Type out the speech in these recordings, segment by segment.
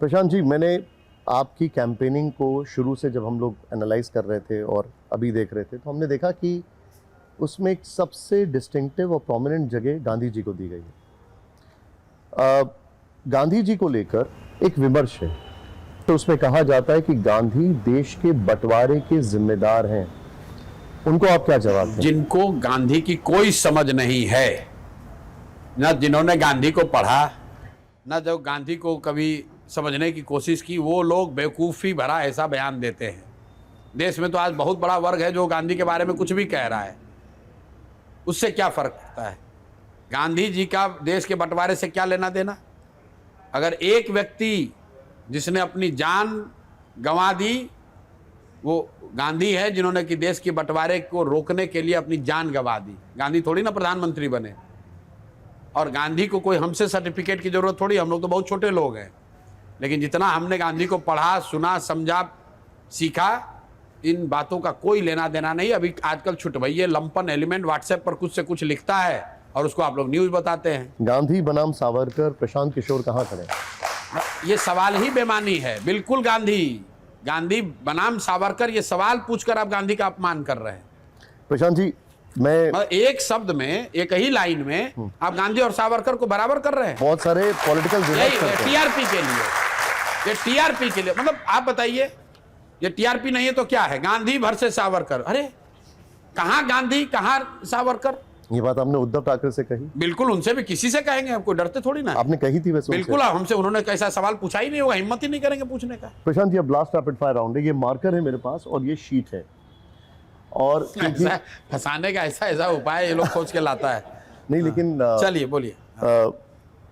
प्रशांत जी, मैंने आपकी कैंपेनिंग को शुरू से जब हम लोग एनालाइज कर रहे थे और अभी देख रहे थे, तो हमने देखा कि उसमें एक सबसे डिस्टिंक्टिव और प्रोमिनेंट जगह गांधी जी को दी गई है। गांधी जी को लेकर एक विमर्श है, तो उसमें कहा जाता है कि गांधी देश के बंटवारे के जिम्मेदार हैं। उनको आप क्या जवाब दें? जिनको गांधी की कोई समझ नहीं है, न जिन्होंने गांधी को पढ़ा, न जो गांधी को कभी समझने की कोशिश की, वो लोग बेवकूफ़ी भरा ऐसा बयान देते हैं। देश में तो आज बहुत बड़ा वर्ग है जो गांधी के बारे में कुछ भी कह रहा है। उससे क्या फ़र्क पड़ता है? गांधी जी का देश के बंटवारे से क्या लेना देना? अगर एक व्यक्ति जिसने अपनी जान गंवा दी, वो गांधी है, जिन्होंने कि देश के बंटवारे को रोकने के लिए अपनी जान गंवा दी। गांधी थोड़ी ना प्रधानमंत्री बने, और गांधी को कोई हमसे सर्टिफिकेट की जरूरत थोड़ी, हम लोग तो बहुत छोटे लोग हैं। लेकिन जितना हमने गांधी को पढ़ा, सुना, समझा, सीखा, इन बातों का कोई लेना देना नहीं। अभी आजकल छुटभइये लंपन एलिमेंट व्हाट्सएप पर कुछ से कुछ लिखता है और उसको आप लोग न्यूज बताते हैं। गांधी बनाम सावरकर, प्रशांत किशोर कहाँ खड़े? ये सवाल ही बेमानी है। बिल्कुल गांधी बनाम सावरकर, ये सवाल पूछकर आप गांधी का अपमान कर रहे हैं। प्रशांत जी, मैं एक शब्द में, एक ही लाइन में आप गांधी और सावरकर को बराबर कर रहे हैं। बहुत सारे पॉलिटिकल टीआरपी के लिए, ये टीआरपी के लिए, मतलब आप बताइए, ये टीआरपी नहीं है तो क्या है? गांधी वर्सेस सावरकर। अरे कहां गांधी, कहां सावरकर? ये बात आपने उद्धव ठाकरे से कही? बिल्कुल, उनसे भी किसी से कहेंगे, आपको डरते थोड़ी ना। आपने कही थी वैसे? बिल्कुल, हमसे उन्होंने कैसा सवाल पूछा ही नहीं होगा, हिम्मत ही नहीं करेंगे पूछने का। प्रशांत जी, अब लास्ट रैपिड फायर राउंड है। ये मार्कर है मेरे पास और ये शीट है, और फंसाने का ऐसा उपाय ये लोग खोज के लाता है। नहीं, लेकिन चलिए बोलिए।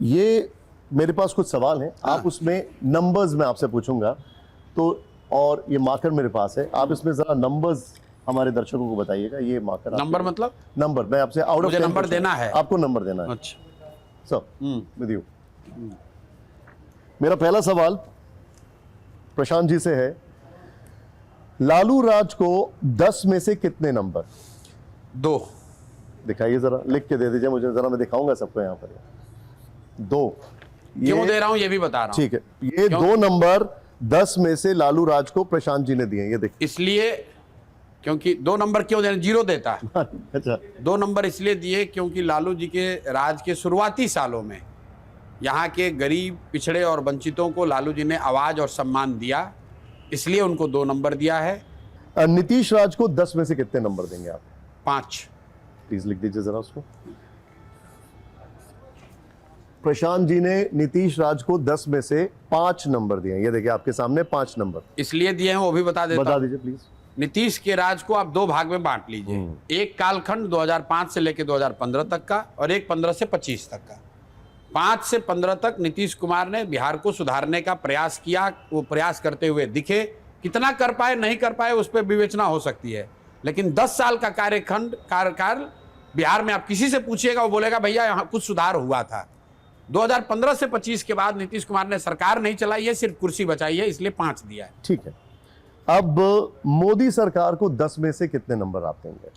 ये मेरे पास कुछ सवाल हैं, आप उसमें नंबर्स में आपसे पूछूंगा, तो और ये मार्कर मेरे पास है, आप इसमें जरा नंबर्स हमारे दर्शकों को बताइएगा। ये मार्कर नंबर मतलब? नंबर मैं आपसे आउट ऑफ 10 नंबर देना है, आपको नंबर देना है। अच्छा सर, विद यू। मेरा पहला सवाल प्रशांत जी से है, लालू राज को 10 में से कितने नंबर? 2। दिखाइए जरा, लिख के दे दीजिए मुझे, जरा मैं दिखाऊंगा सबको यहाँ पर। 2 क्यों दे रहा हूं ये भी बता रहा हूं। ठीक है, ये 2 नंबर 10 में से लालू राज को प्रशांत जी ने दिए। ये देखिए, इसलिए क्योंकि 2 नंबर क्यों देना, 0 देता है। अच्छा, 2 नंबर इसलिए दिए क्योंकि लालू जी के राज के शुरुआती सालों में यहाँ के गरीब, पिछड़े और वंचितों को लालू जी ने आवाज और सम्मान दिया, इसलिए उनको 2 नंबर दिया है। नीतीश राज को 10 में से कितने नंबर देंगे आप? 5। प्लीज लिख दीजिए जरा उसको। प्रशांत जी ने नीतीश राज को 10 में से 5 नंबर दिए। ये देखिए आपके सामने 5 नंबर इसलिए दिए हैं, वो भी बता दीजिए प्लीज। नीतीश के राज को आप 2 भाग में बांट लीजिए। एक कालखंड 2005 से लेकर 2015 तक का, और एक 15 से 25 तक का। 5 से 15 तक नीतीश कुमार ने बिहार को सुधारने का प्रयास किया। वो प्रयास करते हुए दिखे, कितना कर पाए नहीं कर पाए उस पर विवेचना हो सकती है, लेकिन 10 साल का कार्यकाल बिहार में आप किसी से पूछिएगा, वो बोलेगा भैया यहाँ कुछ सुधार हुआ था। 2015 से 25 के बाद नीतीश कुमार ने सरकार नहीं चलाई है, सिर्फ कुर्सी बचाई है, इसलिए 5 दिया है। ठीक है, अब मोदी सरकार को 10 में से कितने नंबर आप देंगे?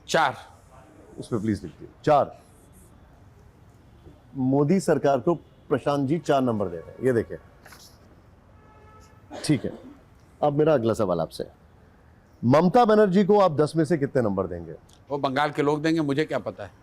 4। उसमें प्लीज लिख दीजिए 4। मोदी सरकार को प्रशांत जी 4 नंबर दे रहे हैं। ये देखिए, ठीक है। अब मेरा अगला सवाल आपसे, ममता बनर्जी को आप 10 में से कितने नंबर देंगे? वो बंगाल के लोग देंगे, मुझे क्या पता है।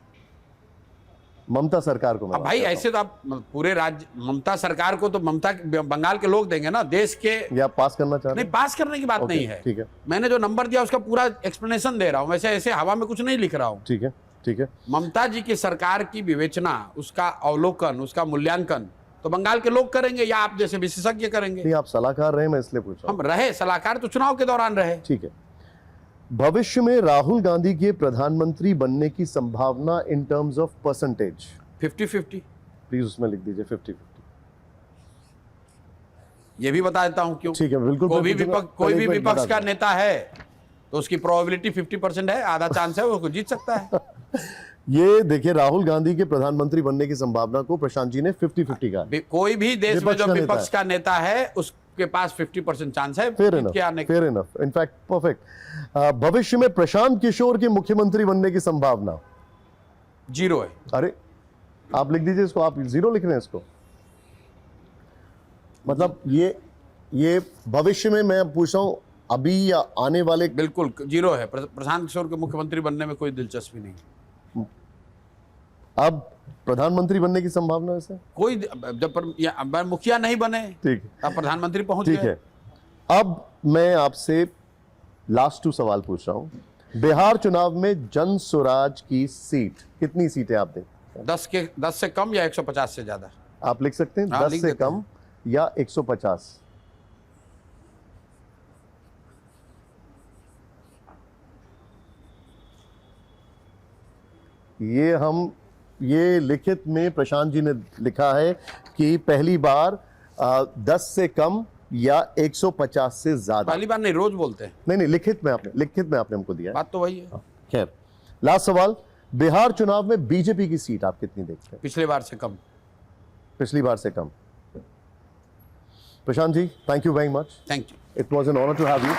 ममता सरकार को भाई ऐसे तो आप पूरे राज्य, ममता सरकार को तो ममता बंगाल के लोग देंगे ना, देश के। या पास करना चाह रहे हैं? नहीं, पास करने की बात नहीं है। ठीक है, मैंने जो नंबर दिया उसका पूरा एक्सप्लेनेशन दे रहा हूं, वैसे ऐसे हवा में कुछ नहीं लिख रहा हूं। ठीक है, ठीक है। ममता जी की सरकार की विवेचना, उसका अवलोकन, उसका मूल्यांकन तो बंगाल के लोग करेंगे, या आप जैसे विशेषज्ञ करेंगे। नहीं, आप सलाहकार रहे, मैं इसलिए पूछ रहा हूं। हम रहे सलाहकार तो चुनाव के दौरान रहे। ठीक है। भविष्य में राहुल गांधी के प्रधानमंत्री बनने की संभावना in terms of percentage? 50-50। Please उसमें लिख दीजिए 50-50। ये भी बता देता हूं क्यों। ठीक है, बिल्कुल। कोई भी विपक्ष का नेता है तो उसकी प्रोबेबिलिटी 50% है, आधा चांस है वो जीत सकता है। ये देखिए, राहुल गांधी के प्रधानमंत्री बनने की संभावना को प्रशांत जी ने 50-50 का। कोई भी देश में जो विपक्ष का नेता है उसके पास 50% चांस है। Fair enough, in fact perfect. भविष्य में प्रशांत किशोर के मुख्यमंत्री बनने की संभावना 0 है। अरे आप लिख दीजिए इसको, आप 0 लिख रहे हैं इसको। मतलब ये भविष्य में मैं पूछ रहा हूं, अभी या आने वाले। बिल्कुल 0 है। प्रशांत किशोर के मुख्यमंत्री बनने में कोई दिलचस्पी नहीं। अब प्रधानमंत्री बनने की संभावना है सर? कोई मुखिया नहीं बने, ठीक है, अब प्रधानमंत्री पहुंच ठीक गए। है। अब मैं आपसे लास्ट 2 सवाल पूछ रहा हूं। बिहार चुनाव में जन स्वराज की सीट, कितनी सीटें आप दें? 10 से कम या 150 से ज्यादा? आप लिख सकते हैं, हाँ, 10 लिख से देते कम या 150। ये लिखित में प्रशांत जी ने लिखा है कि पहली बार 10 से कम या 150 से ज्यादा। पहली बार नहीं, रोज बोलते हैं। नहीं, लिखित में आपने हमको दिया है। बात तो वही है। खैर, लास्ट सवाल, बिहार चुनाव में बीजेपी की सीट आप कितनी देखते हैं? पिछले बार से कम। पिछली बार से कम। Prashant ji, thank you very much. Thank you. It was an honour to have you.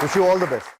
Wish you all the best.